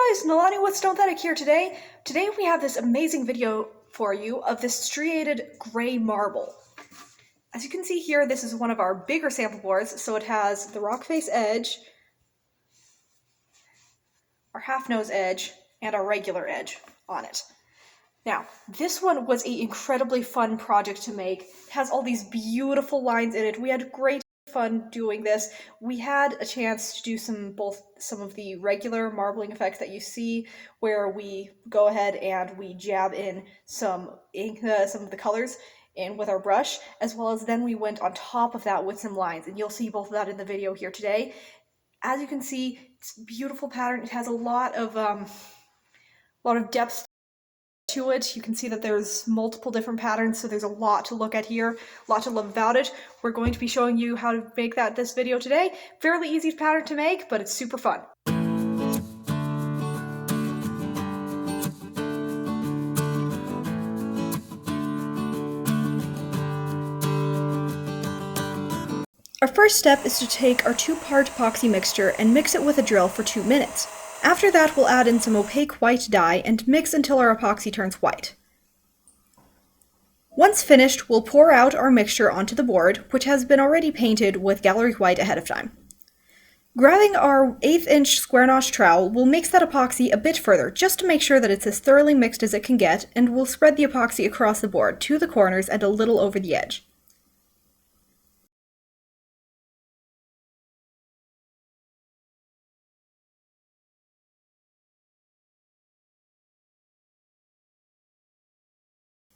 guys, Nalani with Stonthetic here today. Today we have this amazing video for you of this striated gray marble. As you can see here, this is one of our bigger sample boards, so it has the rock face edge, our half nose edge, and our regular edge on it. Now, this one was an incredibly fun project to make. It has all these beautiful lines in it. We had great fun doing this. We had a chance to do some of the regular marbling effects that you see, where we go ahead and we jab in some ink, some of the colors in with our brush, as well as then we went on top of that with some lines, and you'll see both of that in the video here today. As you can see, it's a beautiful pattern. It has a lot of depth to it. You can see that there's multiple different patterns, so there's a lot to look at here, a lot to love about it. We're going to be showing you how to make this video today. Fairly easy pattern to make, but it's super fun. Our first step is to take our 2-part epoxy mixture and mix it with a drill for 2 minutes. After that, we'll add in some opaque white dye and mix until our epoxy turns white. Once finished, we'll pour out our mixture onto the board, which has been already painted with gallery white ahead of time. Grabbing our 1/8" square notch trowel, we'll mix that epoxy a bit further, just to make sure that it's as thoroughly mixed as it can get, and we'll spread the epoxy across the board, to the corners and a little over the edge.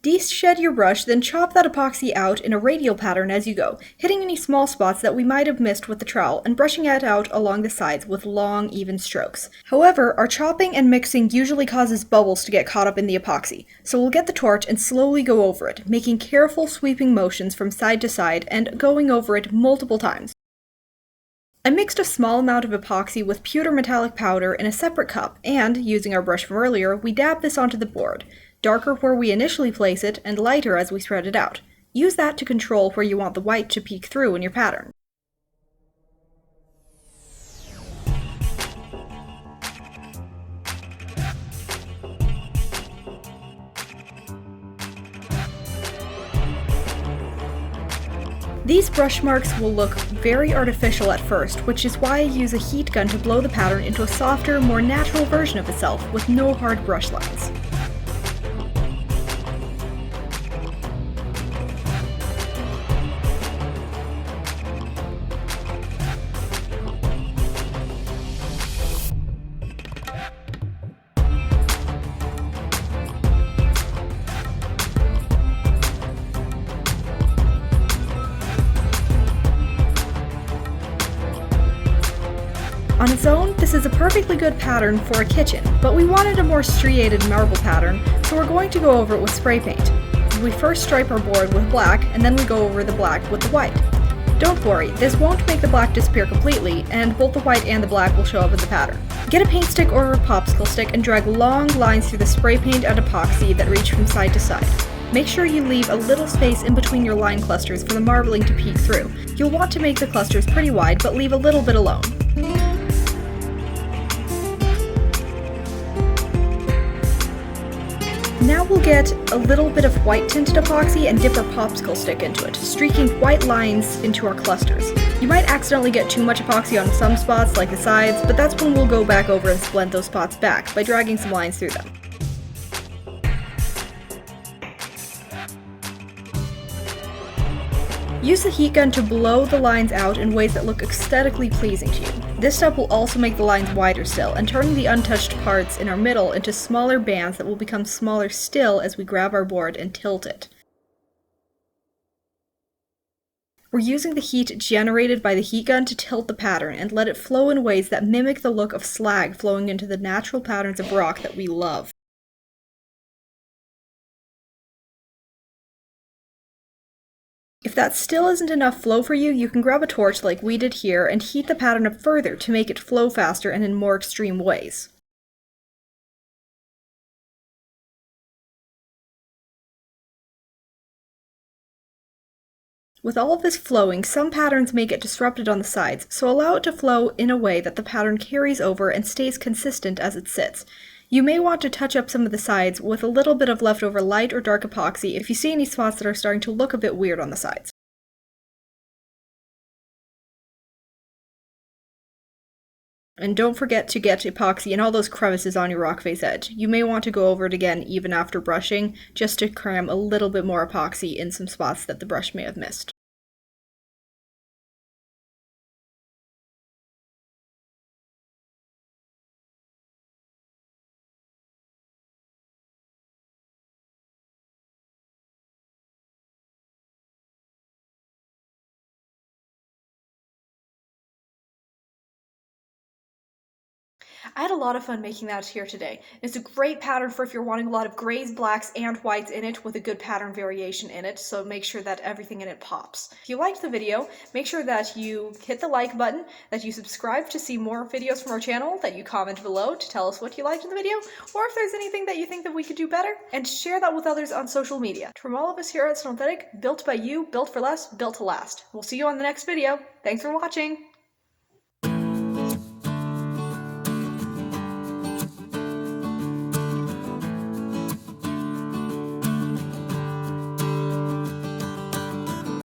De-shed your brush, then chop that epoxy out in a radial pattern as you go, hitting any small spots that we might have missed with the trowel and brushing it out along the sides with long, even strokes. However, our chopping and mixing usually causes bubbles to get caught up in the epoxy, so we'll get the torch and slowly go over it, making careful sweeping motions from side to side and going over it multiple times. I mixed a small amount of epoxy with pewter metallic powder in a separate cup, and, using our brush from earlier, we dab this onto the board. Darker where we initially place it, and lighter as we spread it out. Use that to control where you want the white to peek through in your pattern. These brush marks will look very artificial at first, which is why I use a heat gun to blow the pattern into a softer, more natural version of itself with no hard brush lines. On its own, this is a perfectly good pattern for a kitchen, but we wanted a more striated marble pattern, so we're going to go over it with spray paint. We first stripe our board with black, and then we go over the black with the white. Don't worry, this won't make the black disappear completely, and both the white and the black will show up in the pattern. Get a paint stick or a popsicle stick and drag long lines through the spray paint and epoxy that reach from side to side. Make sure you leave a little space in between your line clusters for the marbling to peek through. You'll want to make the clusters pretty wide, but leave a little bit alone. Now we'll get a little bit of white tinted epoxy and dip our popsicle stick into it, streaking white lines into our clusters. You might accidentally get too much epoxy on some spots, like the sides, but that's when we'll go back over and blend those spots back by dragging some lines through them. Use the heat gun to blow the lines out in ways that look aesthetically pleasing to you. This step will also make the lines wider still, and turning the untouched parts in our middle into smaller bands that will become smaller still as we grab our board and tilt it. We're using the heat generated by the heat gun to tilt the pattern and let it flow in ways that mimic the look of slag flowing into the natural patterns of rock that we love. If that still isn't enough flow for you, you can grab a torch like we did here and heat the pattern up further to make it flow faster and in more extreme ways. With all of this flowing, some patterns may get disrupted on the sides, so allow it to flow in a way that the pattern carries over and stays consistent as it sits. You may want to touch up some of the sides with a little bit of leftover light or dark epoxy if you see any spots that are starting to look a bit weird on the sides. And don't forget to get epoxy in all those crevices on your rock face edge. You may want to go over it again even after brushing, just to cram a little bit more epoxy in some spots that the brush may have missed. I had a lot of fun making that here today. It's a great pattern for if you're wanting a lot of grays, blacks, and whites in it with a good pattern variation in it, so make sure that everything in it pops. If you liked the video, make sure that you hit the like button, that you subscribe to see more videos from our channel, that you comment below to tell us what you liked in the video, or if there's anything that you think that we could do better, and share that with others on social media. From all of us here at Synthetic, built by you, built for less, built to last. We'll see you on the next video. Thanks for watching!